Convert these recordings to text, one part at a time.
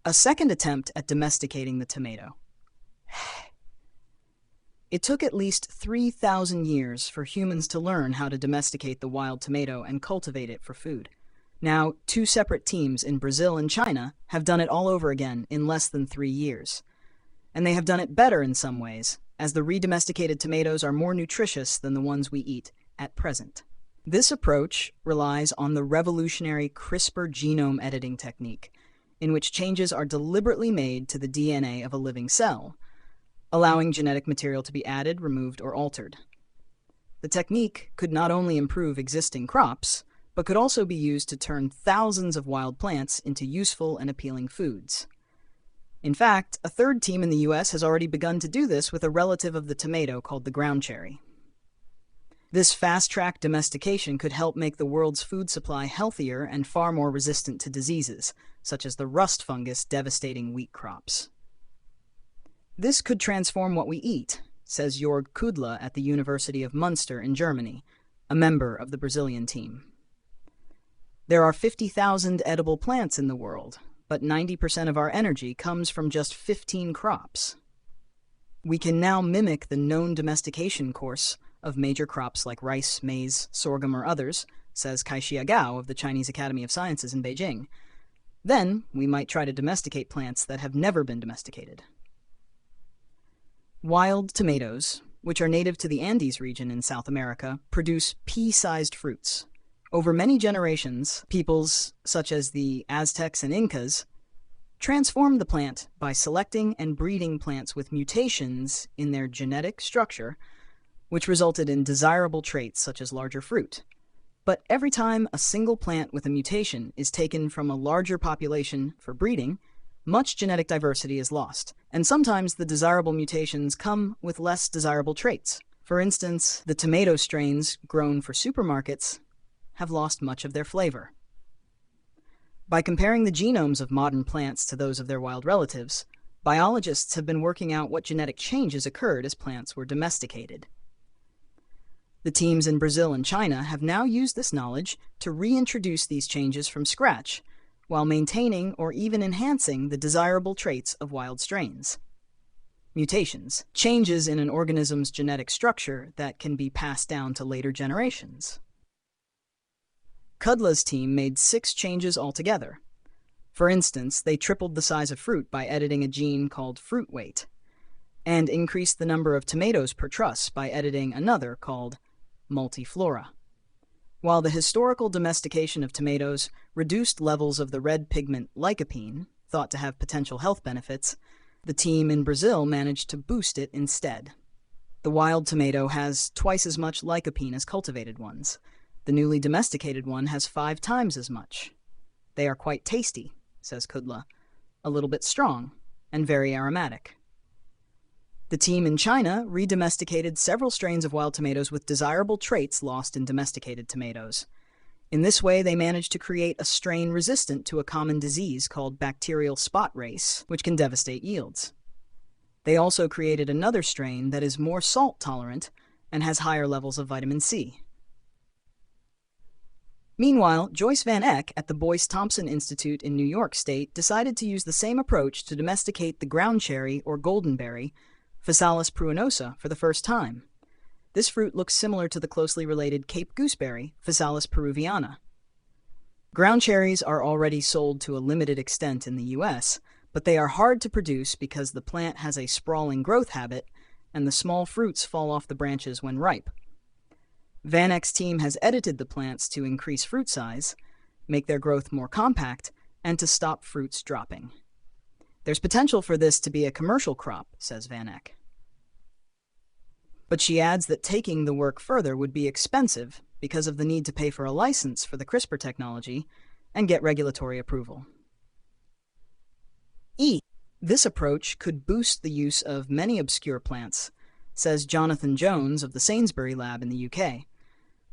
A second attempt at domesticating the tomato. It took at least 3,000 years for humans to learn how to domesticate the wild tomato and cultivate it for food. Now, two separate teams in Brazil and China have done it all over again in less than 3 years. And they have done it better in some ways, as the redomesticated tomatoes are more nutritious than the ones we eat at present. This approach relies on the revolutionary CRISPR genome editing technique, in which changes are deliberately made to the DNA of a living cell, allowing genetic material to be added, removed, or altered. The technique could not only improve existing crops, but could also be used to turn thousands of wild plants into useful and appealing foods. In fact, a third team in the US has already begun to do this with a relative of the tomato called the ground cherry. This fast-track domestication could help make the world's food supply healthier and far more resistant to diseases, such as the rust fungus devastating wheat crops. This could transform what we eat, says Jörg Kudla at the University of Munster in Germany, a member of the Brazilian team. There are 50,000 edible plants in the world, but 90% of our energy comes from just 15 crops. We can now mimic the known domestication course of major crops like rice, maize, sorghum, or others, says Kaixia Gao of the Chinese Academy of Sciences in Beijing. Then we might try to domesticate plants that have never been domesticated. Wild tomatoes, which are native to the Andes region in South America, produce pea-sized fruits. Over many generations, peoples such as the Aztecs and Incas transformed the plant by selecting and breeding plants with mutations in their genetic structure, which resulted in desirable traits such as larger fruit. But every time a single plant with a mutation is taken from a larger population for breeding, much genetic diversity is lost, and sometimes the desirable mutations come with less desirable traits. For instance, the tomato strains grown for supermarkets have lost much of their flavor. By comparing the genomes of modern plants to those of their wild relatives, biologists have been working out what genetic changes occurred as plants were domesticated. The teams in Brazil and China have now used this knowledge to reintroduce these changes from scratch, while maintaining or even enhancing the desirable traits of wild strains. Mutations, changes in an organism's genetic structure that can be passed down to later generations. Kudla's team made 6 changes altogether. For instance, they tripled the size of fruit by editing a gene called fruit weight, and increased the number of tomatoes per truss by editing another called multiflora. While the historical domestication of tomatoes reduced levels of the red pigment lycopene, thought to have potential health benefits, the team in Brazil managed to boost it instead. The wild tomato has twice as much lycopene as cultivated ones. The newly domesticated one has 5 times as much. They are quite tasty, says Kudla, a little bit strong, and very aromatic. The team in China redomesticated several strains of wild tomatoes with desirable traits lost in domesticated tomatoes. In this way, they managed to create a strain resistant to a common disease called bacterial spot race, which can devastate yields. They also created another strain that is more salt tolerant and has higher levels of vitamin C. Meanwhile, Joyce Van Eck at the Boyce Thompson Institute in New York State decided to use the same approach to domesticate the ground cherry or goldenberry, Physalis pruinosa, for the first time. This fruit looks similar to the closely related Cape gooseberry, Physalis peruviana. Ground cherries are already sold to a limited extent in the US, but they are hard to produce because the plant has a sprawling growth habit and the small fruits fall off the branches when ripe. Van Eck's team has edited the plants to increase fruit size, make their growth more compact, and to stop fruits dropping. There's potential for this to be a commercial crop, says Van Eck. But she adds that taking the work further would be expensive because of the need to pay for a license for the CRISPR technology and get regulatory approval. This approach could boost the use of many obscure plants, says Jonathan Jones of the Sainsbury Lab in the UK.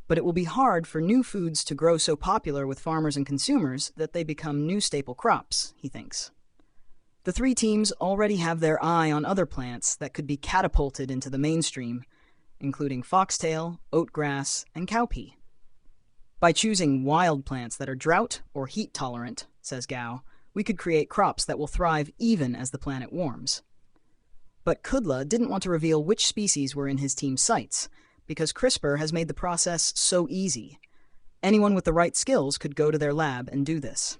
But it will be hard for new foods to grow so popular with farmers and consumers that they become new staple crops, he thinks. The 3 teams already have their eye on other plants that could be catapulted into the mainstream, including foxtail, oatgrass, and cowpea. By choosing wild plants that are drought or heat tolerant, says Gao, we could create crops that will thrive even as the planet warms. But Kudla didn't want to reveal which species were in his team's sights, because CRISPR has made the process so easy. Anyone with the right skills could go to their lab and do this.